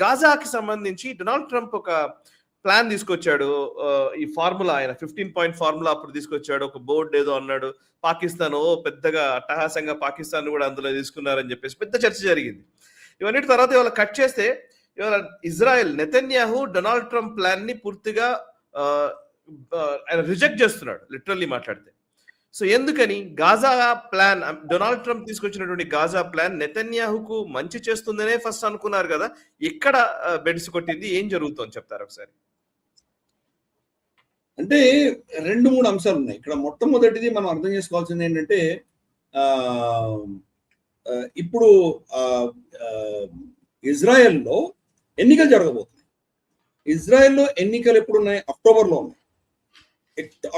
గాజాకి సంబంధించి Donald Trump ఒక plan తీసుకొచ్చాడు. ఈ ఫార్ములా ఆయన 15 పాయింట్ ఫార్ములా అప్పుడు తీసుకొచ్చాడు. ఒక బోర్డ్ ఏదో అన్నాడు. పాకిస్తాన్ పెద్దగా అట్టహాసంగా పాకిస్తాన్ కూడా అందులో తీసుకున్నారని చెప్పేసి పెద్ద చర్చ జరిగింది. ఇవన్నిటి తర్వాత ఇవాళ కట్ చేస్తే ఇవాళ Israel Netanyahu Donald Trump plan ని పూర్తిగా ఆయన రిజెక్ట్ చేస్తున్నాడు, లిటరల్లీ మాట్లాడితే. సో ఎందుకని గాజా ప్లాన్, డొనాల్డ్ ట్రంప్ తీసుకొచ్చినటువంటి గాజా ప్లాన్ నెతన్యాహుకు మంచి చేస్తుందనే ఫస్ట్ అనుకున్నారు కదా, ఎక్కడ బెడ్స్ కొట్టింది, ఏం జరుగుతుంది చెప్తారు ఒకసారి? అంటే 2-3 అంశాలు ఉన్నాయి ఇక్కడ. మొట్టమొదటిది మనం అర్థం చేసుకోవాల్సింది ఏంటంటే, ఇప్పుడు ఇజ్రాయెల్లో ఎన్నికలు జరగబోతున్నాయి. ఇజ్రాయెల్లో ఎన్నికలు ఎప్పుడు ఉన్నాయి? అక్టోబర్లో ఉన్నాయి.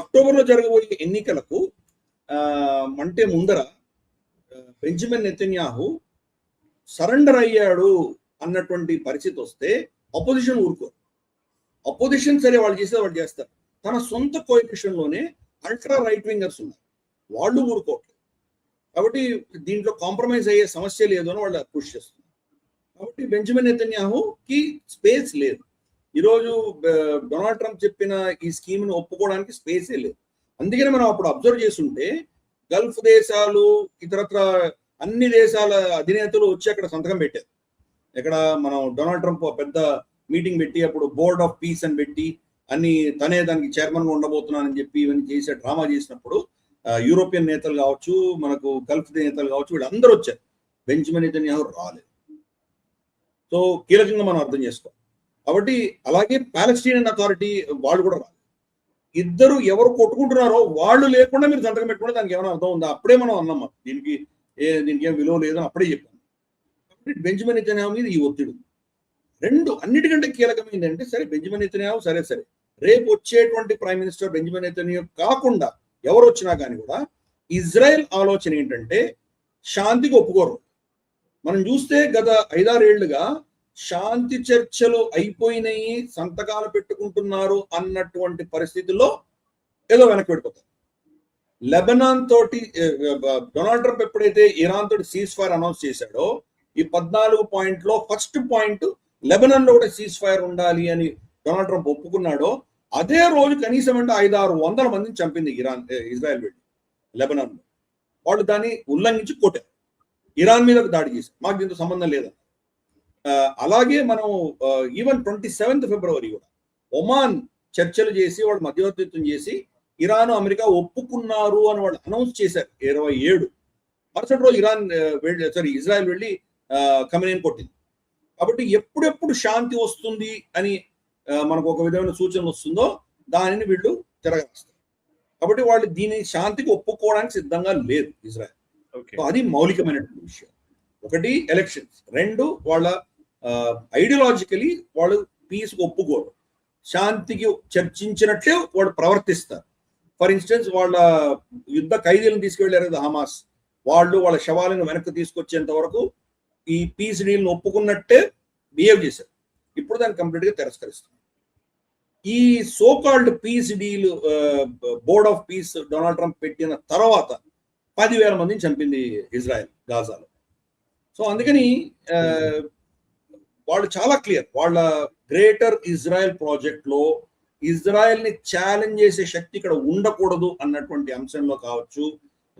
అక్టోబర్లో జరగబోయే ఎన్నికలకు అంటే ముందర బెంజమిన్ నెతన్యాహు సరెండర్ అయ్యాడు అన్నటువంటి పరిస్థితి వస్తే అపోజిషన్ ఊరుకోరు. అపోజిషన్ సరే వాళ్ళు చేసేది వాళ్ళు చేస్తారు. తన సొంత కోఎలిషన్ లోనే అల్ట్రా రైట్ వింగర్స్ ఉన్నారు, వాళ్ళు ఊరుకోవట్లేదు. కాబట్టి దీంట్లో కాంప్రమైజ్ అయ్యే సమస్య లేదు అని వాళ్ళు పుష్ చేస్తున్నారు. కాబట్టి బెంజమిన్ నెతన్యాహుకి స్పేస్ లేదు. ఈరోజు డొనాల్డ్ ట్రంప్ చెప్పిన ఈ స్కీమ్ని ఒప్పుకోవడానికి స్పేసే లేదు. అందుకని మనం అప్పుడు అబ్జర్వ్ చేస్తుంటే గల్ఫ్ దేశాలు, ఇతరత్ర అన్ని దేశాల అధినేతలు వచ్చి అక్కడ సంతకం పెట్టారు. ఇక్కడ మనం డొనాల్డ్ ట్రంప్ పెద్ద మీటింగ్ పెట్టి అప్పుడు బోర్డ్ ఆఫ్ పీస్ అని పెట్టి అన్ని తనే దానికి చైర్మన్ గా ఉండబోతున్నానని చెప్పి ఇవన్నీ చేసే డ్రామా చేసినప్పుడు యూరోపియన్ నేతలు కావచ్చు, మనకు గల్ఫ్ నేతలు కావచ్చు, వీళ్ళందరూ వచ్చారు. బెంజమిన్ నెతన్యాహు రాలేదు. సో కీలకంగా మనం అర్థం చేసుకోవాలి. కాబట్టి అలాగే పాలస్తీనియన్ అథారిటీ వాళ్ళు కూడా రాలేదు. ఇద్దరు ఎవరు కొట్టుకుంటున్నారో వాళ్ళు లేకుండా మీరు సంతకం పెట్టుకుంటే దానికి ఏమైనా అర్థం ఉందా? అప్పుడే మనం అన్నాం, దీనికి ఏం విలువ లేదని అప్పుడే చెప్పాను. కాబట్టి బెంజమిన్ నెతన్యాహు మీద ఈ ఒత్తిడి. రెండు అన్నిటికంటే కీలకమైంది అంటే, సరే బెంజమిన్ నెతన్యాహు సరే రేపు వచ్చేటువంటి ప్రైమ్ మినిస్టర్ బెంజమిన్ నెతన్యాహు కాకుండా ఎవరు వచ్చినా కానీ కూడా ఇజ్రాయెల్ ఆలోచన ఏంటంటే శాంతికి ఒప్పుకోరు. మనం చూస్తే గత 5-6 ఏళ్లుగా శాంతి చర్చలు అయిపోయినాయి, సంతకాలు పెట్టుకుంటున్నారు అన్నటువంటి పరిస్థితుల్లో ఏదో వెనక్కి వెళ్ళిపోతారు. లెబనాన్ తోటి డొనాల్డ్ ట్రంప్ ఎప్పుడైతే ఇరాన్ తోటి సీజ్ ఫైర్ అనౌన్స్ చేశాడో, ఈ 14 పాయింట్లో ఫస్ట్ పాయింట్ లెబనాన్ లో కూడా సీజ్ ఫైర్ ఉండాలి అని డొనాల్డ్ ట్రంప్ ఒప్పుకున్నాడో, అదే రోజు కనీసం అంటే 500-600 మందిని చంపింది ఇజ్రాయెల్ వెళ్ళి లెబనాన్ లో. వాళ్ళు దాన్ని ఉల్లంఘించి కొట్టారు, ఇరాన్ మీద దాడి చేశారు. మాకు దీంతో సంబంధం లేదని. అలాగే మనం ఈవెన్ 27 ఫిబ్రవరి కూడా ఒమాన్ చర్చలు చేసి వాళ్ళు మధ్యవర్తిత్వం చేసి ఇరాన్ అమెరికా ఒప్పుకున్నారు అని వాళ్ళు అనౌన్స్ చేశారు 27. మరుసటి రోజు ఇజ్రాయెల్ వెళ్ళి ఖమేనీని కొట్టింది. కాబట్టి ఎప్పుడెప్పుడు శాంతి వస్తుంది అని మనకు ఒక విధమైన సూచన వస్తుందో దానిని వీళ్ళు తిరగేస్తారు. కాబట్టి వాళ్ళు దీని శాంతికి ఒప్పుకోవడానికి సిద్ధంగా లేదు ఇజ్రాయెల్. అది మౌలికమైనటువంటి విషయం. ఒకటి ఎలక్షన్స్, 2 వాళ్ళ ఐడియాలజికలీ వాళ్ళు పీస్కి ఒప్పుకోరు, శాంతికి చర్చించినట్లే వాళ్ళు ప్రవర్తిస్తారు. ఫర్ ఇన్స్టెన్స్ వాళ్ళ యుద్ధ ఖైదీలను తీసుకువెళ్ళారు కదా హమాస్, వాళ్ళు వాళ్ళ శవాలను వెనక్కి తీసుకొచ్చేంత వరకు ఈ పీస్ డీల్ని ఒప్పుకున్నట్టే బిహేవ్ చేశారు. ఇప్పుడు దాన్ని కంప్లీట్గా తిరస్కరిస్తున్నారు. ఈ so called piece deal board of piece Donald Trump పెట్టిన తర్వాత 10,000 మందిని చంపింది ఇజ్రాయెల్ గాజాలో. సో అందుకని వాళ్ళు చాలా క్లియర్, వాళ్ళ గ్రేటర్ ఇజ్రాయెల్ ప్రాజెక్ట్ లో ఇజ్రాయెల్ ని ఛాలెంజ్ చేసే శక్తి ఇక్కడ ఉండకూడదు అన్నటువంటి అంశంలో కావచ్చు,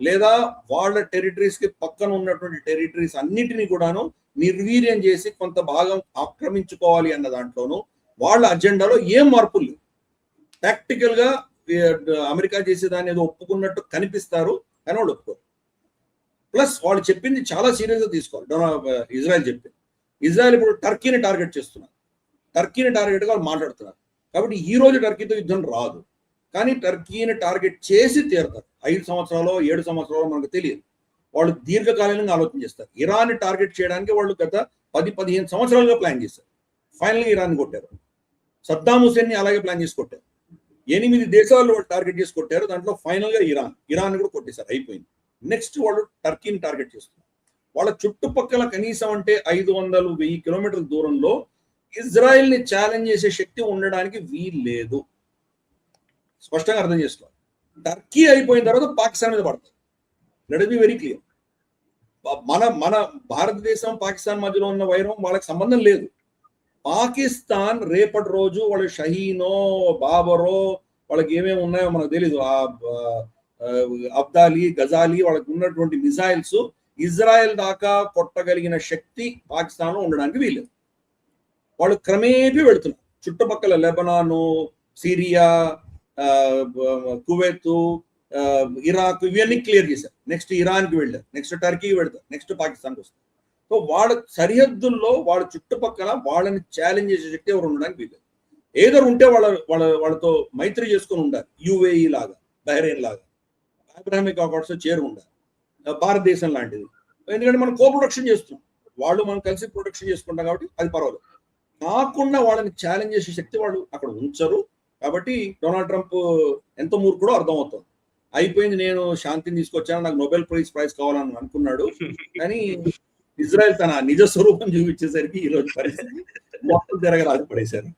లేదా వాళ్ళ టెరిటరీస్ కి పక్కన ఉన్నటువంటి టెరిటరీస్ అన్నిటినీ కూడాను నిర్వీర్యం చేసి కొంత భాగం ఆక్రమించుకోవాలి అన్న దాంట్లోనూ వాళ్ళ అజెండాలో ఏం మార్పులు లేవు. ప్రాక్టికల్ గా అమెరికా చేసేదాన్ని ఏదో ఒప్పుకున్నట్టు కనిపిస్తారు కానీ వాళ్ళు ఒప్పుకోరు. ప్లస్ వాళ్ళు చెప్పింది చాలా సీరియస్ గా తీసుకోవాలి. ఇజ్రాయెల్ చెప్పింది, ఇజ్రాయెల్ ఇప్పుడు టర్కీని టార్గెట్ చేస్తున్నారు, టర్కీని టార్గెట్ గా వాళ్ళు మాట్లాడుతున్నారు. కాబట్టి ఈ రోజు టర్కీతో యుద్ధం రాదు, కానీ టర్కీని టార్గెట్ చేసి తీరుతారు. 5 సంవత్సరాలు 7 సంవత్సరాలు మనకు తెలియదు. వాళ్ళు దీర్ఘకాలంగా ఆలోచన చేస్తారు. ఇరాన్ ని టార్గెట్ చేయడానికి వాళ్ళు గత 10-15 సంవత్సరాలుగా ప్లాన్ చేశారు. ఫైనల్గా ఇరాన్ కొట్టారు. సద్దాం హుసేన్ ని అలాగే ప్లాన్ చేసి కొట్టారు. 8 దేశాలు వాళ్ళు టార్గెట్ చేసి కొట్టారు. దాంట్లో ఫైనల్ గా ఇరాన్ కూడా కొట్టేశారు, అయిపోయింది. నెక్స్ట్ వాళ్ళు టర్కీని టార్గెట్ చేస్తున్నారు. వాళ్ళ చుట్టుపక్కల కనీసం అంటే 500-1000 కిలోమీటర్ల దూరంలో ఇజ్రాయెల్ ని ఛాలెంజ్ చేసే శక్తి ఉండడానికి వీల్లేదు. స్పష్టంగా అర్థం చేసుకోవాలి. టర్కీ అయిపోయిన తర్వాత పాకిస్తాన్ మీద పడతారు. Let it be very clear. మన భారతదేశం పాకిస్తాన్ మధ్యలో ఉన్న వైరం వాళ్ళకి సంబంధం లేదు. పాకిస్తాన్ రేపటి రోజు వాళ్ళు షహీనో బాబరో వాళ్ళకి ఏమేమి ఉన్నాయో మనకు తెలీదు, అబ్దాలి గజాలి వాళ్ళకి ఉన్నటువంటి మిసైల్స్ ఇజ్రాయెల్ దాకా కొట్టగలిగిన శక్తి పాకిస్తాన్ లో ఉండడానికి వీలేదు. వాళ్ళు క్రమేపీ వెళుతున్నారు చుట్టుపక్కల లెబనాను, సిరియా, కువైత్, ఇరాక్ ఇవన్నీ క్లియర్ చేశారు. నెక్స్ట్ ఇరాన్కి వెళ్ళారు, నెక్స్ట్ టర్కీకి వెళ్తారు, నెక్స్ట్ పాకిస్తాన్కి వస్తారు. సో వాళ్ళ సరిహద్దుల్లో వాళ్ళ చుట్టుపక్కల వాళ్ళని ఛాలెంజ్ చేసే శక్తి ఎవరు ఉండడానికి వీలేదు. ఏదో ఉంటే వాళ్ళతో మైత్రి చేసుకొని ఉండాలి, యుఏఈ లాగా, బహ్రెయిన్ లాగా, అబ్రాహమిక్ అకార్డ్స్ చేరు ఉండాలి, భారతదేశం లాంటిది. ఎందుకంటే మనం కో ప్రొడక్షన్ చేస్తున్నాం, వాళ్ళు మనం కలిసి ప్రొడక్షన్ చేసుకుంటాం కాబట్టి అది పర్వాలేదు. కాకుండా వాళ్ళని ఛాలెంజ్ చేసే శక్తి వాళ్ళు అక్కడ ఉంచరు. కాబట్టి డొనాల్డ్ ట్రంప్ ఎంత మూర్ఖుడో అర్థమవుతుంది. అయిపోయింది, నేను శాంతిని తీసుకొచ్చాను, నాకు నోబెల్ ప్రైజ్ కావాలని అనుకున్నాడు. కానీ ఇజ్రాయెల్ తన నిజ స్వరూపం చూపించేసరికి ఈ రోజు పరిస్థితి మొత్తం తిరగరాజు పడేశారు.